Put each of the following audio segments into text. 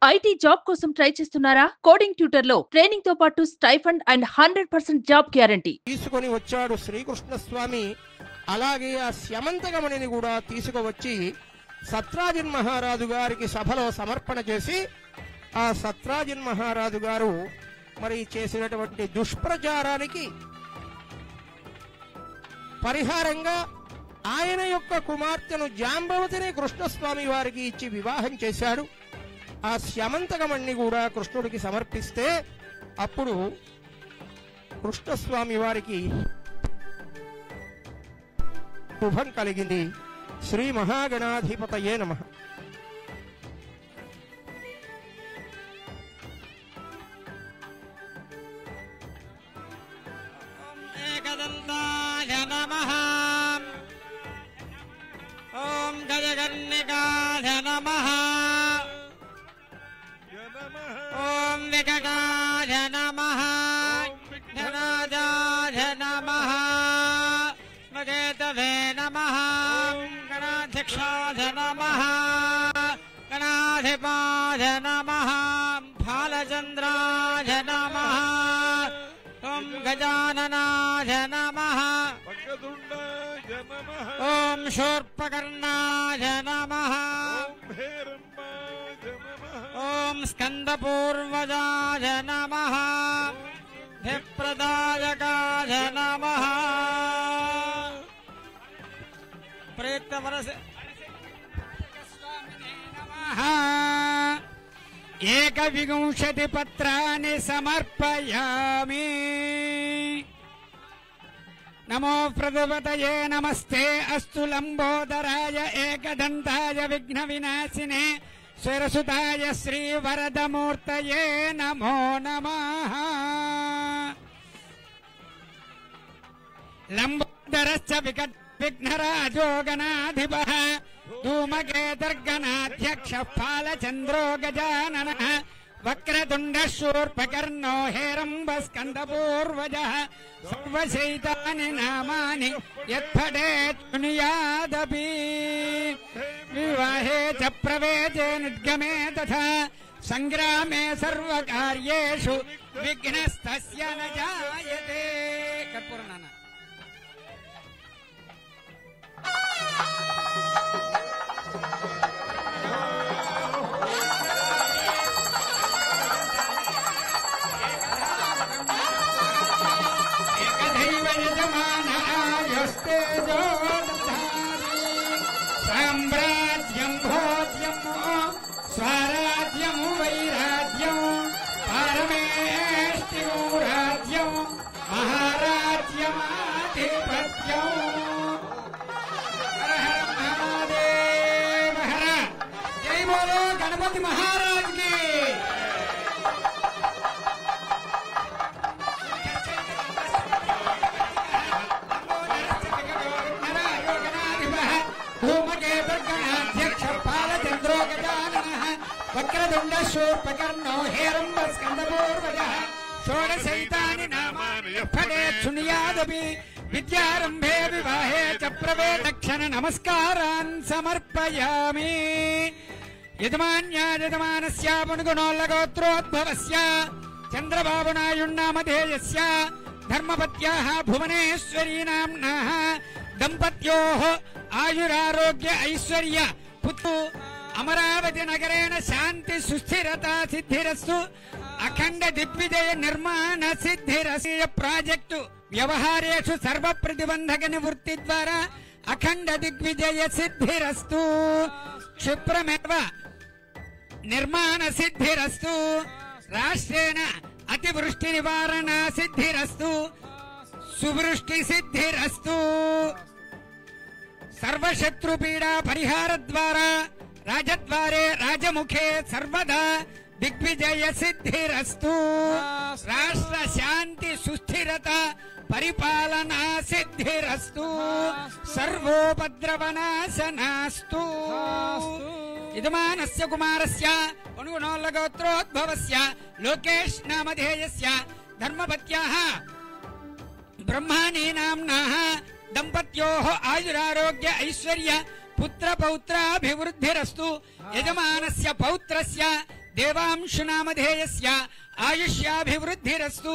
IT job కోసం try చేస్తున్నారా? Coding tutor లో ట్రైనింగ్ తో పాటు స్టైఫండ్ అండ్ 100% జాబ్ గ్యారంటీ తీసుకొని వచ్చాడు శ్రీకృష్ణ స్వామి. అలాగే ఆ స్యమంతకమణిని కూడా తీసుకువచ్చి సత్రాజిన్ మహారాజు గారికి సభలో సమర్పణ చేసి, ఆ సత్రాజిన్ మహారాజు గారు మరి చేసినటువంటి దుష్ప్రచారానికి పరిహారంగా ఆయన యొక్క కుమార్తెను జాంబవతిని కృష్ణస్వామి వారికి ఇచ్చి వివాహం చేశాడు. ఆ స్యమంతకమణ్ణి కూడా కృష్ణుడికి సమర్పిస్తే అప్పుడు కృష్ణస్వామి వారికి శుభం కలిగింది. శ్రీ మహాగణాధిపతయే నమః. ఏకదంతాయ నమః. ఓం గజగన్నికాయ నమః. ఓం వికటాయ నమః. ధనాజాయ నమః. మగేతవే నమః. గణాధ్యక్షాయ నమః. గణాధిపాయ నమః. బాలచంద్రాయ నమః. ఓం గజాననాయ నమః. ఓం శూర్పకర్ణాయ నమః. ఓం స్కందపూర్వజాయ నమః. ధిప్రదాయకాయ నమః. ప్రేతవరస నమః. ఏకవింశతి పత్రాన్ని సమర్పయామి. నమో ప్రజపతయే నమస్తే అస్తు లంబోదరాయ ఏకదంతాయ విఘ్న వినాశినే స్వరసుతాయ శ్రీవరదమూర్తయే నమో నమః. లంబోదరశ్చ విఘ్నరాజో గణాధిపః ధూమకేతుర్గణాధ్యక్ష బాలచంద్రో గజాననః వక్రతుండ శూర్పకర్ణో హేరంబస్కందపూర్వజః సర్వశైతాని నామాని యత్పఠేత్ శృణుయాదపి. వివాహే చ ప్రవేశే నిర్గమే తథా సంగ్రామే సర్వకార్యేషు విఘ్నస్తస్య న జాయతే. కర్పూరనాన్న సామ్రాజ్యం భోజ్యం స్వరాజ్యం వైరాజ్యం పరమేష్టిం రాజ్యం మహారాజ్యమాధిపత్యం. హర హర మహాదేవ హర. జై బోలో గణపతి మహారాజ్ కి. ధూమకేతుర్గణాధ్యక్ష బాలచంద్రో గజాననః వక్రతుండ శూర్పకర్ణో హేరంబస్కందపూర్వజః షోడశైతాని నామాని యత్పఠేత్ శృణుయాదపి. విద్యారంభే వివాహే చ ప్రవేశక్షణ నమస్కారాన్ సమర్పయామి. యజమాన్యాయజమానస్య పుణుగుణోల్లగోత్రోద్భవస్య చంద్రబాబు నాయుణ్నామధేయస్య ధర్మపత్యాః భువనేశ్వరీ నామ్నాః దంపత్యోః ఆయురారోగ్య ఐశ్వర్య పుత్రు అమరావతి నగరేణ శాంతి సుస్థిరత సిద్ధిరస్తు. అఖండ దిగ్విజయ నిర్మాణ సిద్ధిరస్తు. ప్రాజెక్టు వ్యవహారేషు సర్వ ప్రతిబంధక నివృత్తి ద్వారా అఖండ దిగ్విజయ సిద్ధిరస్తు. క్షిప్రమేవ నిర్మాణ సిద్ధిరస్తు. రాష్ట్రేణ అతివృష్టి నివారణ సిద్ధిరస్తు. సువృష్టి సిద్ధిరస్తు. సర్వశత్రుపీడా పరిహార ద్వారా రాజద్వారే రాజముఖే సర్వదా దిగ్విజయ సిద్ధిరస్తు. రాష్ట్ర శాంతి సుస్థిరత పరిపాలనా సిద్ధిరస్తు. సర్వోపద్రవనాశనాస్తు. యజమానస్య కుమారస్య పుణుగుణోల్లగోత్రోద్భవస్య లోకేష్ నామధేయస్య ధర్మపత్యాః బ్రహ్మాణీ నామ్నాః దంపత్యోః ఆయురారోగ్య ఐశ్వర్య పుత్ర పౌత్రాభివృద్ధిరస్తు. యజమానస్య పౌత్రస్య దేవాంశునామధేయస్య ఆయుష్యాభివృద్ధిరస్తు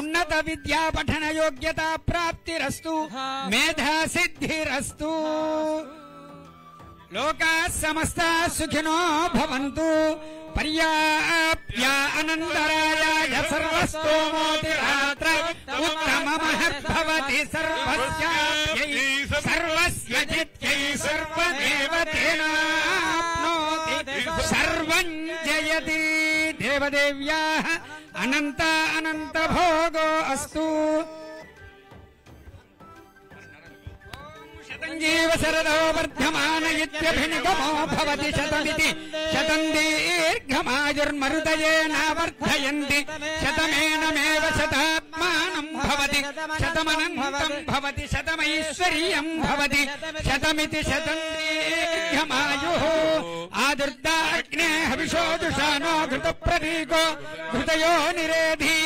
ఉన్నత విద్యా పఠన యోగ్యతా ప్రాప్తిరస్తు మేధా సిద్ధిరస్తు లోకా సమస్తా సుఖినో భవంతు పర్యాప్య అనంతరాయ సర్వస్తోమోతిరాత్ర ఉత్తమమహద్భవతి సర్వస్యాప్యై సర్వస్య జిత్యై సర్వదేవతేనాప్నోతి సర్వం జయతి దేవదేవ్యాః అనంత అనంత భోగో అస్తు జీవ శరదో వర్ధమాన ఇత్యభినిగమో భవతి శతమితి శతం దీర్ఘమాయుర్మరుదయేన వర్ధయంతి శతమేనమేవ శతాత్మానం భవతి శతమనంతం భవతి శతమైశ్వర్యం భవతి శతమితి శతం దీర్ఘమాయుః ఆదుర్దాగ్నే హవిషోదుషానో ఘృత ప్రతీకో ఘృతయో నిరేధి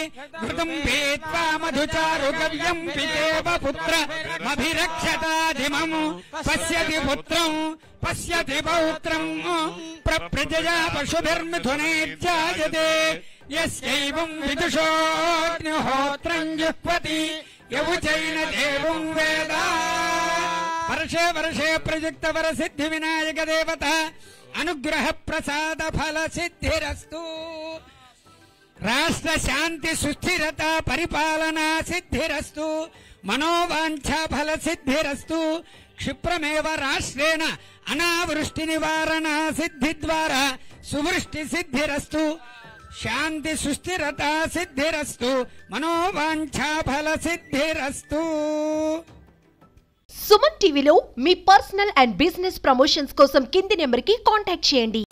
ఘృతం పీత్వా మధుచారు గవ్యం పితేవ పుత్ర మభిరక్షతాధిమం పశ్యతి పుత్రం పశ్యతి పౌత్రం ప్రజయా పశుభిర్మిథునైర్జాయతే యస్యైవం విదుషోऽగ్నిహోత్రం జుహ్వతి యవుచైన దేవం వేద వర్షే వర్షే ప్రయుక్త వరసిద్ధి వినాయక దేవత అనుగ్రహ ప్రసాద ఫల సిద్ధిరస్తు రాష్ట్ర శాంతి సుస్థిరత పరిపాలనా సిద్ధిరస్తు మనోవాంఛా ఫల సిద్ధిరస్తు క్షిప్రమేవ రాష్ట్రేణ అనావృష్టి నివారణ సిద్ధి ద్వారా సువృష్టి సిద్ధిరస్తు శాంతి సుస్థిరత సిద్ధిరస్తు మనోవాంఛా ఫల సిద్ధిరస్తు. సుమన్ టీవీలో మీ పర్సనల్ అండ్ బిజినెస్ ప్రమోషన్స్ కోసం కింది నెంబర్కి కాంటాక్ట్ చేయండి.